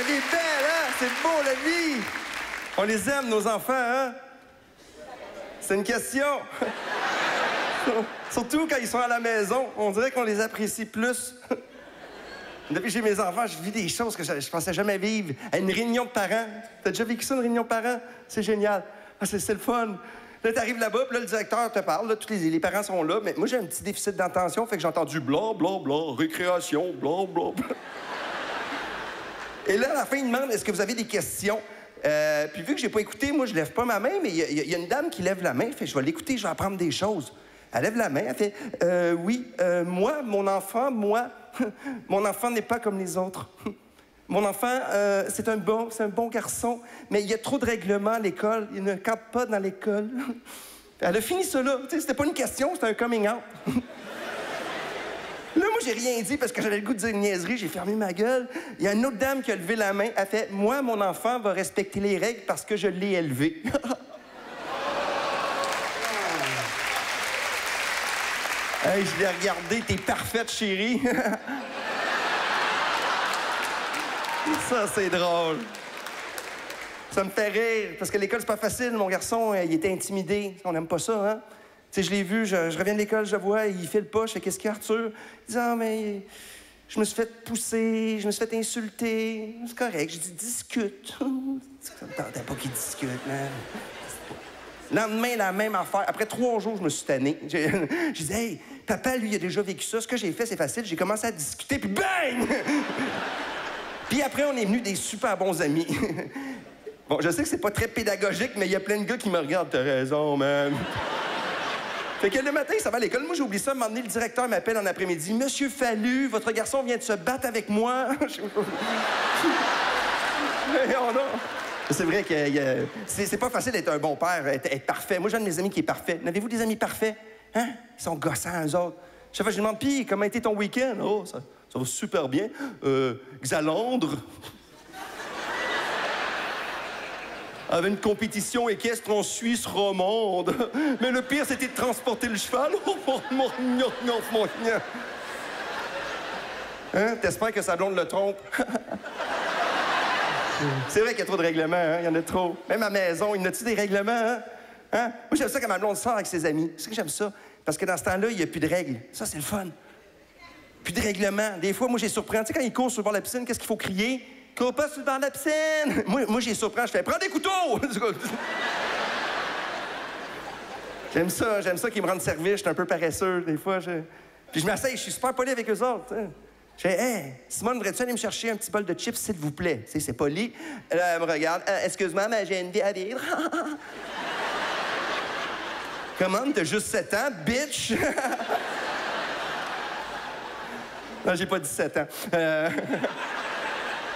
vie est belle, hein? C'est beau, la vie! On les aime, nos enfants, hein? C'est une question. Surtout quand ils sont à la maison, on dirait qu'on les apprécie plus. Depuis que j'ai mes enfants, je vis des choses que je pensais jamais vivre. À une réunion de parents. T'as déjà vécu ça, une réunion de parents? C'est génial. Ah, c'est le fun. Là, t'arrives là-bas, puis là, le directeur te parle, là, tous les parents sont là, mais moi, j'ai un petit déficit d'attention, fait que j'ai entendu bla, bla, bla, récréation, bla, bla, bla. Et là, à la fin, il demande, est-ce que vous avez des questions? Puis vu que j'ai pas écouté, moi, je lève pas ma main, mais il y a une dame qui lève la main, fait je vais l'écouter, je vais apprendre des choses. Elle lève la main, elle fait, oui, moi, mon enfant n'est pas comme les autres. Mon enfant, c'est un bon garçon, mais il y a trop de règlements à l'école. Il ne campe pas dans l'école. Elle a fini ça là. C'était pas une question, c'était un coming out. Là, moi, j'ai rien dit parce que j'avais le goût de dire une niaiserie. J'ai fermé ma gueule. Il y a une autre dame qui a levé la main. Elle fait, moi, mon enfant va respecter les règles parce que je l'ai élevé. Hey, je l'ai regardé. T'es parfaite, chérie. Ça, c'est drôle. Ça me fait rire, parce que l'école, c'est pas facile. Mon garçon, il était intimidé. On n'aime pas ça, hein? Tu sais, je l'ai vu, je reviens de l'école, je le vois, il file pas. Je fais, qu'est-ce qu'il y a, Arthur? Il dit, ah, mais je me suis fait pousser, je me suis fait insulter. C'est correct. Je dis, discute. Ça me tentait pas qu'il discute, man. Le lendemain, la même affaire. Après 3 jours, je me suis tanné. Je dis, hey, papa, lui, il a déjà vécu ça. Ce que j'ai fait, c'est facile. J'ai commencé à discuter, puis bang! Puis après, on est venus des super bons amis. Bon, je sais que c'est pas très pédagogique, mais il y a plein de gars qui me regardent. T'as raison, man. Fait que le matin, ça va à l'école. Moi, j'ai oublié ça. À un moment donné, le directeur m'appelle en après-midi. Monsieur Fallu, votre garçon vient de se battre avec moi. C'est vrai que c'est pas facile d'être un bon père, être parfait. Moi, j'ai un de mes amis qui est parfait. N'avez-vous des amis parfaits? Hein? Ils sont gossants, eux autres. Chaque fois, je lui demande, puis, comment a été ton week-end? Oh, ça va super bien. Xalandre. Avait une compétition équestre en Suisse romande. Mais le pire, c'était de transporter le cheval. Hein? T'espères que sa blonde le trompe? C'est vrai qu'il y a trop de règlements, hein? Il y en a trop. Même à la maison, il y en a-tu des règlements, hein? Moi, j'aime ça quand ma blonde sort avec ses amis. C'est que j'aime ça. Parce que dans ce temps-là, il n'y a plus de règles. Ça, c'est le fun. Plus de règlements. Des fois, moi, j'ai surpris. Tu sais, quand ils courent sur le bord de la piscine, qu'est-ce qu'il faut crier? Cours pas sur le bord de la piscine! Moi j'ai surpris. Je fais, prends des couteaux! J'aime ça qu'ils me rendent service. Je suis un peu paresseux, des fois. Puis je m'asseye, je suis super poli avec eux autres. T'sais. Je fais, hey, Simone, voudrais-tu aller me chercher un petit bol de chips, s'il vous plaît? Tu sais, c'est poli. Là, elle me regarde. Excuse-moi, mais j'ai une vie à vivre. Comment? T'as juste 7 ans, bitch? Non, j'ai pas 17 ans.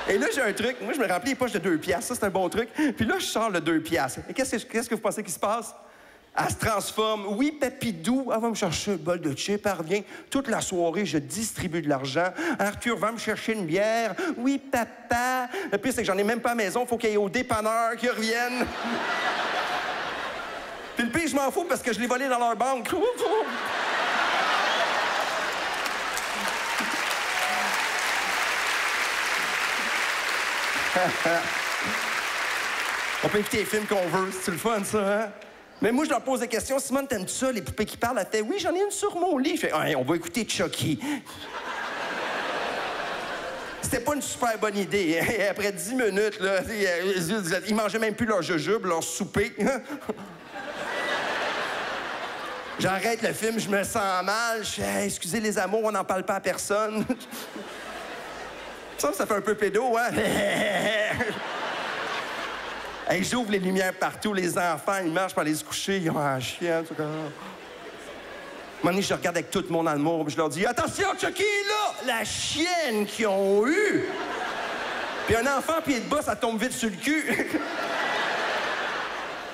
Et là, j'ai un truc. Moi, je me remplis les poches de 2 piastres. Ça, c'est un bon truc. Puis là, je sors le 2 piastres. Et qu'est-ce que vous pensez qui se passe? Elle se transforme. Oui, Papidou, elle va me chercher un bol de chips. Elle revient. Toute la soirée, je distribue de l'argent. Arthur va me chercher une bière. Oui, papa. Le pire, c'est que j'en ai même pas à la maison. Faut qu'il y ait au dépanneur qui revienne. Puis le pire, je m'en fous parce que je l'ai volé dans leur banque. On peut écouter les films qu'on veut, c'est le fun, ça, hein? Mais moi, je leur pose des questions. Simone, t'aimes-tu ça, les poupées qui parlent? Elle fait, oui, j'en ai une sur mon lit. Je fais, hey, on va écouter Chucky. C'était pas une super bonne idée. Hein? Après 10 minutes, là, ils mangeaient même plus leur jujube, leur souper. J'arrête le film, je me sens mal. Je fais, hey, excusez les amours, on n'en parle pas à personne. Ça fait un peu pédo, hein? Hey, j'ouvre les lumières partout, les enfants, ils marchent pour aller se coucher, ils ont un chien, tout comme ça. Un moment donné, je regarde avec tout mon amour, puis je leur dis, attention, Chucky, là, la chienne qu'ils ont eue! Puis un enfant pied de bas, ça tombe vite sur le cul.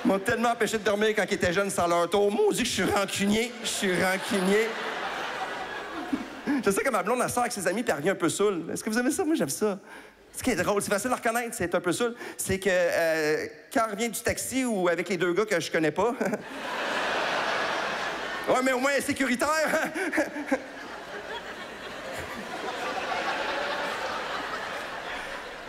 Ils m'ont tellement empêché de dormir quand ils étaient jeunes sans leur tour. Moi, on dit que je suis rancunier. Je sais que ma blonde, elle sort avec ses amis puis elle revient un peu saoule. Est-ce que vous aimez ça? Moi, j'aime ça. Ce qui est drôle, c'est facile à reconnaître, c'est un peu saoul. C'est que quand elle revient du taxi ou avec les 2 gars que je connais pas... Ouais, mais au moins, elle est sécuritaire.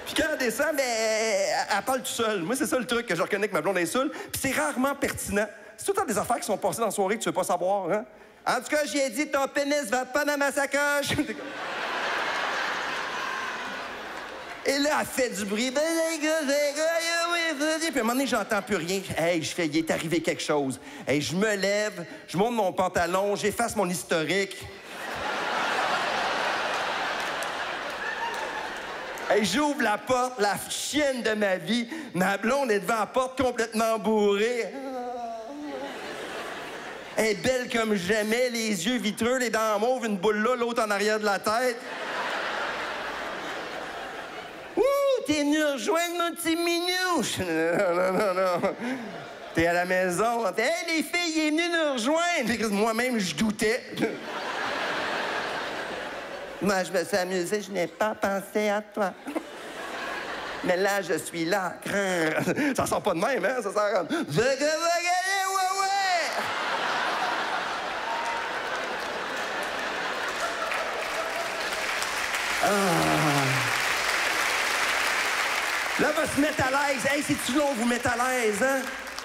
Puis Puis quand elle descend, ben, elle parle tout seule. Moi, c'est ça le truc que je reconnais que ma blonde est seule. Puis c'est rarement pertinent. C'est tout le temps des affaires qui sont passées dans la soirée que tu veux pas savoir, hein? En tout cas, j'ai dit, ton pénis va pas dans ma sacoche. Et là, elle fait du bruit. Puis à un moment donné, j'entends plus rien. Hey, je fais, il est arrivé quelque chose. Hey, je me lève, je monte mon pantalon, j'efface mon historique. Hey, j'ouvre la porte, la chienne de ma vie. Ma blonde est devant la porte complètement bourrée. Elle est belle comme jamais, les yeux vitreux, les dents mauves, une boule là, l'autre en arrière de la tête. Ouh, t'es venu rejoindre mon petit minou. Non. T'es à la maison. Hey, les filles, il est venu nous rejoindre. Moi-même, je doutais. Moi, je me suis amusée, je n'ai pas pensé à toi. Mais là, je suis là. Ça sort pas de même, hein? Ça sort comme... Là, elle va se mettre à l'aise. Hey, c'est-tu long, vous mettre à l'aise, hein?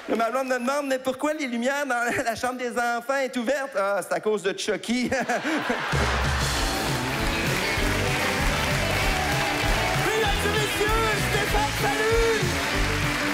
Là, ma blonde me demande, mais pourquoi les lumières dans la chambre des enfants est ouverte? Ah, c'est à cause de Chucky.